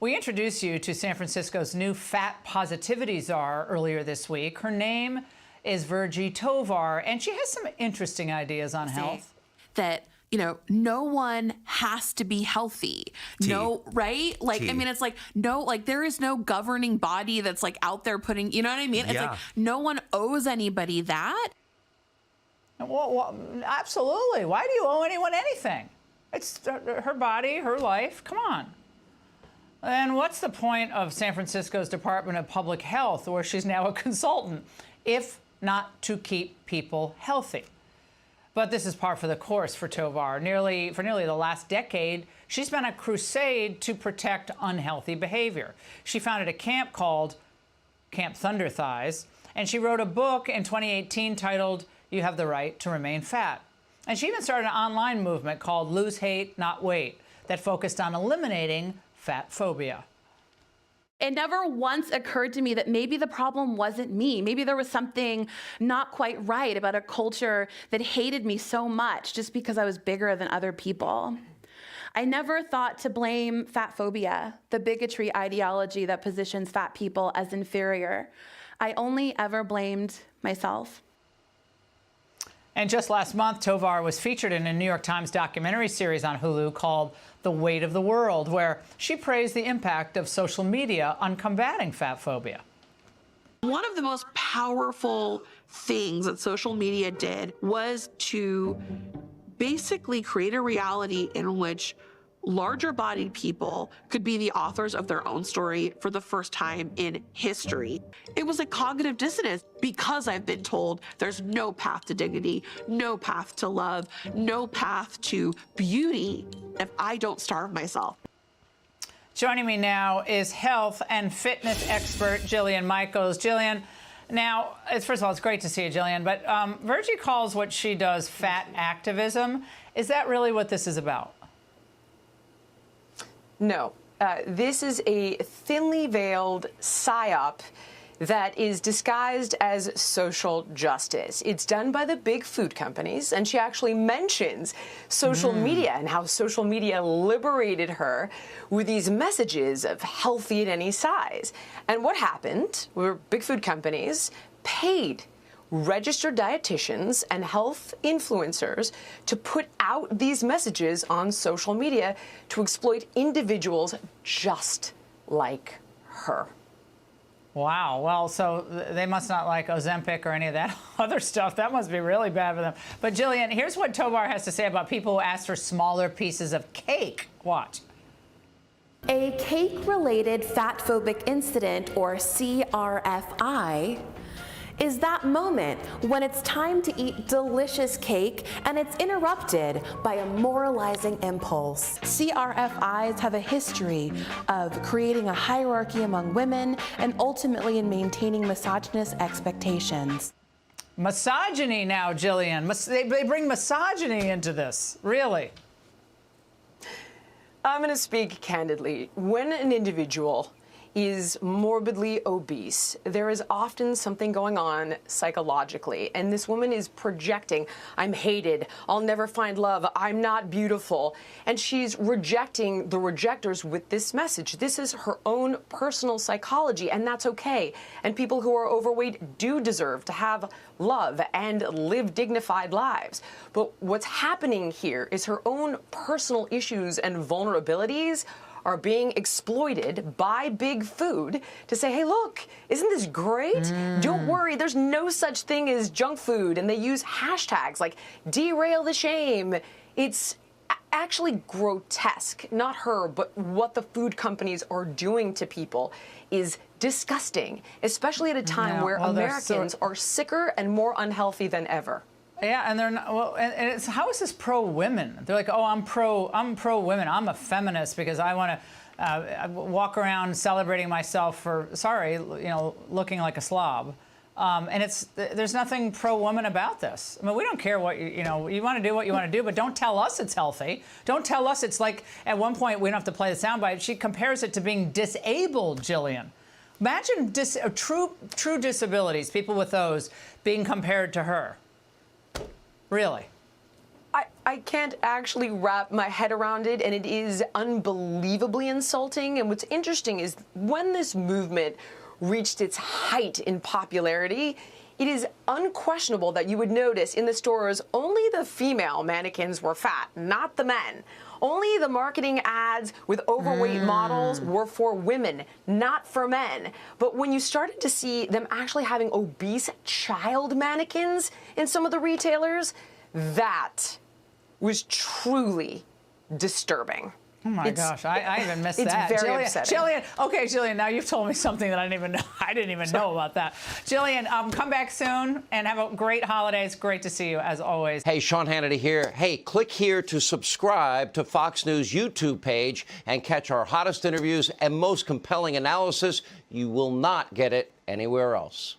We introduced you to San Francisco's new fat positivity czar earlier this week. Her name is Virgie Tovar, and she has some interesting ideas on health. That, you know, no one has to be healthy. No, right? Like, I mean, it's like, no, like there is no governing body that's like out there putting, you know what I mean? It's like no one owes anybody that. Well, absolutely. Why do you owe anyone anything? It's her body, her life. Come on. And what's the point of San Francisco's Department of Public Health, where she's now a consultant, if not to keep people healthy? But this is par for the course for Tovar. For nearly the last decade, she's been a crusade to protect unhealthy behavior. She founded a camp called Camp Thunder Thighs, and she wrote a book in 2018 titled You Have the Right to Remain Fat. And she even started an online movement called Lose Hate, Not Weight that focused on eliminating fat phobia. It never once occurred to me that maybe the problem wasn't me. Maybe there was something not quite right about a culture that hated me so much just because I was bigger than other people. I never thought to blame fat phobia, the bigotry ideology that positions fat people as inferior. I only ever blamed myself. And just last month, Tovar was featured in a New York Times documentary series on Hulu called The Weight of the World, where she praised the impact of social media on combating fat phobia. One of the most powerful things that social media did was to basically create a reality in which larger-bodied people could be the authors of their own story for the first time in history. It was a cognitive dissonance because I've been told there's no path to dignity, no path to love, no path to beauty if I don't starve myself. Joining me now is health and fitness expert Jillian Michaels. Jillian, now, first of all, it's great to see you, Jillian, but Virgie calls what she does fat activism. Is that really what this is about? No, this is a thinly veiled psyop that is disguised as social justice. It's done by the big food companies, and she actually mentions social media and how social media liberated her with these messages of healthy at any size. And what happened were big food companies paid registered dietitians and health influencers to put out these messages on social media to exploit individuals just like her. Wow. Well, so they must not like Ozempic or any of that other stuff. That must be really bad for them. But Jillian, here's what Tovar has to say about people who ask for smaller pieces of cake. Watch. A cake-related fat-phobic incident, or CRFI, is that moment when it's time to eat delicious cake and it's interrupted by a moralizing impulse. CRFIs have a history of creating a hierarchy among women and ultimately in maintaining misogynist expectations. Misogyny now, Jillian. They bring misogyny into this, really. I'm going to speak candidly. When an individual is morbidly obese, there is often something going on psychologically, and this woman is projecting, I'm hated, I'll never find love, I'm not beautiful, and she's rejecting the rejectors with this message. This is her own personal psychology, and that's okay. And people who are overweight do deserve to have love and live dignified lives. But what's happening here is her own personal issues and vulnerabilities are being exploited by big food to say, hey, look, isn't this great? Don't worry, there's no such thing as junk food. And they use hashtags like derail the shame. It's actually grotesque, not her, but what the food companies are doing to people is disgusting, especially at a time where Americans are sicker and more unhealthy than ever. Yeah, and they're not, well, and it's, how is this pro-women? They're like, oh, I'm pro-women. I'm a feminist because I want to walk around celebrating myself for, sorry, you know, looking like a slob. And there's nothing pro-woman about this. I mean, we don't care what, you know, you want to do what you want to do, but don't tell us it's healthy. Don't tell us it's like, at one point, we don't have to play the soundbite, she compares it to being disabled, Jillian. Imagine true disabilities, people with those, being compared to her. Really? I I can't actually wrap my head around it, and it is unbelievably insulting. And what's interesting is when this movement reached its height in popularity, it is unquestionable that you would notice in the stores only the female mannequins were fat, not the men. Only the marketing ads with overweight models were for women, not for men. But when you started to see them actually having obese child mannequins in some of the retailers, that was truly disturbing. Oh my gosh, I even missed that. It's very upsetting. Jillian, now you've told me something that I didn't even know about that. Jillian, come back soon and have a great holidays. Great to see you as always. Hey, Sean Hannity here. Hey, click here to subscribe to Fox News YouTube page and catch our hottest interviews and most compelling analysis. You will not get it anywhere else.